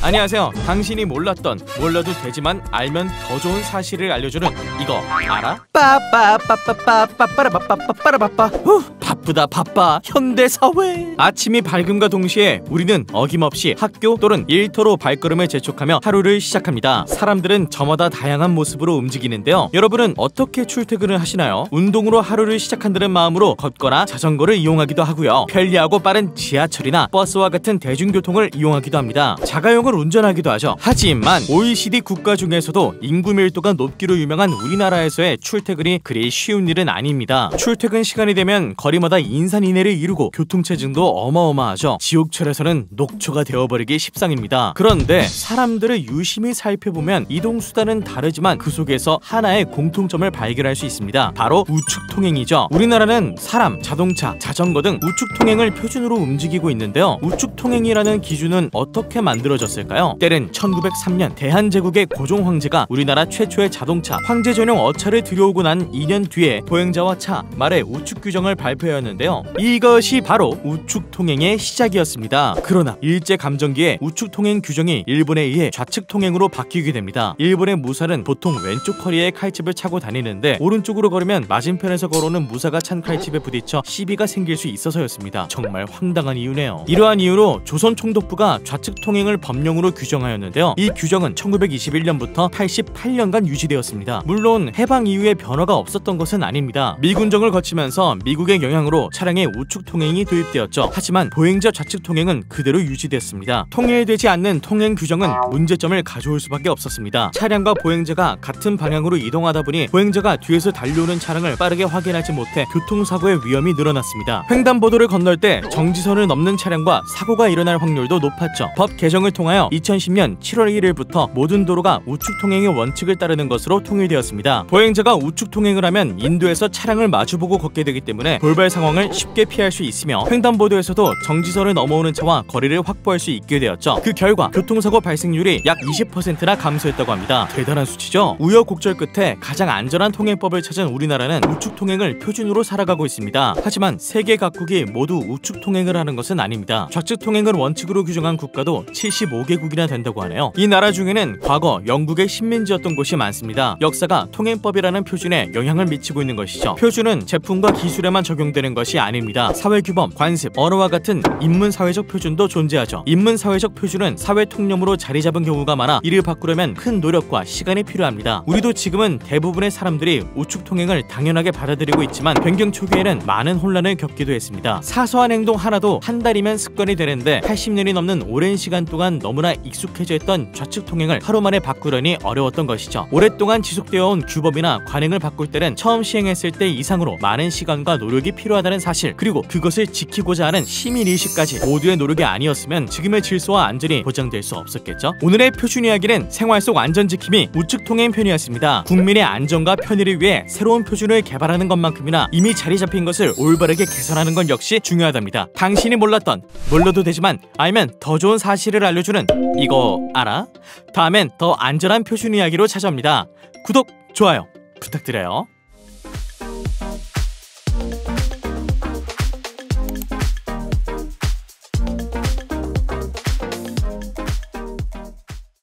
안녕하세요. 당신이 몰랐던, 몰라도 되지만 알면 더 좋은 사실을 알려주는 이거 알아? 빠빠빠빠빠빠빠빠빠빠빠빠. 바쁘다 바빠 현대사회. 아침이 밝음과 동시에 우리는 어김없이 학교 또는 일터로 발걸음을 재촉하며 하루를 시작합니다. 사람들은 저마다 다양한 모습으로 움직이는데요. 여러분은 어떻게 출퇴근을 하시나요? 운동으로 하루를 시작한다는 마음으로 걷거나 자전거를 이용하기도 하고요. 편리하고 빠른 지하철이나 버스와 같은 대중교통을 이용하기도 합니다. 자가용을 운전하기도 하죠. 하지만 OECD 국가 중에서도 인구 밀도가 높기로 유명한 우리나라에서의 출퇴근이 그리 쉬운 일은 아닙니다. 출퇴근 시간이 되면 거리마다 인산인해를 이루고 교통체증도 어마어마하죠. 지옥철에서는 녹초가 되어버리기 십상입니다. 그런데 사람들을 유심히 살펴보면 이동수단은 다르지만 그 속에서 하나의 공통점을 발견할 수 있습니다. 바로 우측통행이죠. 우리나라는 사람, 자동차, 자전거 등 우측통행을 표준으로 움직이고 있는데요. 우측통행이라는 기준은 어떻게 만들어졌을까요? 때는 1903년 대한제국의 고종 황제가 우리나라 최초의 자동차, 황제 전용 어차를 들여오고 난 2년 뒤에 보행자와 차, 말의 우측 규정을 발표하였는데요. 이것이 바로 우측통행의 시작이었습니다. 그러나 일제감정기에 우측통행 규정이 일본에 의해 좌측통행으로 바뀌게 됩니다. 일본의 무사는 보통 왼쪽 허리에 칼집을 차고 다니는데 오른쪽으로 걸으면 맞은편에서 걸어오는 무사가 찬 칼집에 부딪혀 시비가 생길 수 있어서였습니다. 정말 황당한 이유네요. 이러한 이유로 조선총독부가 좌측통행을 법령으로 규정하였는데요. 이 규정은 1921년부터 88년간 유지되었습니다. 물론 해방 이후에 변화가 없었던 것은 아닙니다. 미군정을 거치면서 미국의 영향으로 차량의 우측 통행이 도입되었죠. 하지만 보행자 좌측 통행은 그대로 유지됐습니다. 통일되지 않는 통행 규정은 문제점을 가져올 수밖에 없었습니다. 차량과 보행자가 같은 방향으로 이동하다 보니 보행자가 뒤에서 달려오는 차량을 빠르게 확인하지 못해 교통사고의 위험이 늘어났습니다. 횡단보도를 건널 때 정지선을 넘는 차량과 사고가 일어날 확률도 높았죠. 법 개정을 통하여 2010년 7월 1일부터 모든 도로가 우측 통행의 원칙을 따르는 것으로 통일되었습니다. 보행자가 우측 통행을 하면 인도에서 차량을 마주보고 걷게 되기 때문에 돌발 상황을 쉽게 피할 수 있으며 횡단보도에서도 정지선을 넘어오는 차와 거리를 확보할 수 있게 되었죠. 그 결과 교통사고 발생률이 약 20%나 감소했다고 합니다. 대단한 수치죠? 우여곡절 끝에 가장 안전한 통행법을 찾은 우리나라는 우측 통행을 표준으로 살아가고 있습니다. 하지만 세계 각국이 모두 우측 통행을 하는 것은 아닙니다. 좌측 통행을 원칙으로 규정한 국가도 75개국이나 된다고 하네요. 이 나라 중에는 과거 영국의 식민지였던 곳이 많습니다. 역사가 통행법이라는 표준에 영향을 미치고 있는 것이죠. 표준은 제품과 기술에만 적용되는 것이 아닙니다. 사회규범, 관습, 언어와 같은 인문사회적 표준도 존재하죠. 인문사회적 표준은 사회 통념으로 자리 잡은 경우가 많아 이를 바꾸려면 큰 노력과 시간이 필요합니다. 우리도 지금은 대부분의 사람들이 우측 통행을 당연하게 받아들이고 있지만 변경 초기에는 많은 혼란을 겪기도 했습니다. 사소한 행동 하나도 한 달이면 습관이 되는데 80년이 넘는 오랜 시간 동안 너무나 익숙해져 있던 좌측 통행을 하루 만에 바꾸려니 어려웠던 것이죠. 오랫동안 지속되어 온 규범이나 관행을 바꿀 때는 처음 시행했을 때 이상으로 많은 시간과 노력이 필요하다는 사실, 그리고 그것을 지키고자 하는 시민의식까지 모두의 노력이 아니었으면 지금의 질서와 안전이 보장될 수 없었겠죠. 오늘의 표준 이야기는 생활 속 안전지킴이 우측 통행 편이었습니다. 국민의 안전과 편의를 위해 새로운 표준을 개발하는 것만큼이나 이미 자리 잡힌 것을 올바르게 개선하는 건 역시 중요하답니다. 당신이 몰랐던, 몰라도 되지만 알면 더 좋은 사실을 알려주는 이거 알아? 다음엔 더 안전한 표준 이야기로 찾아옵니다. 구독, 좋아요 부탁드려요.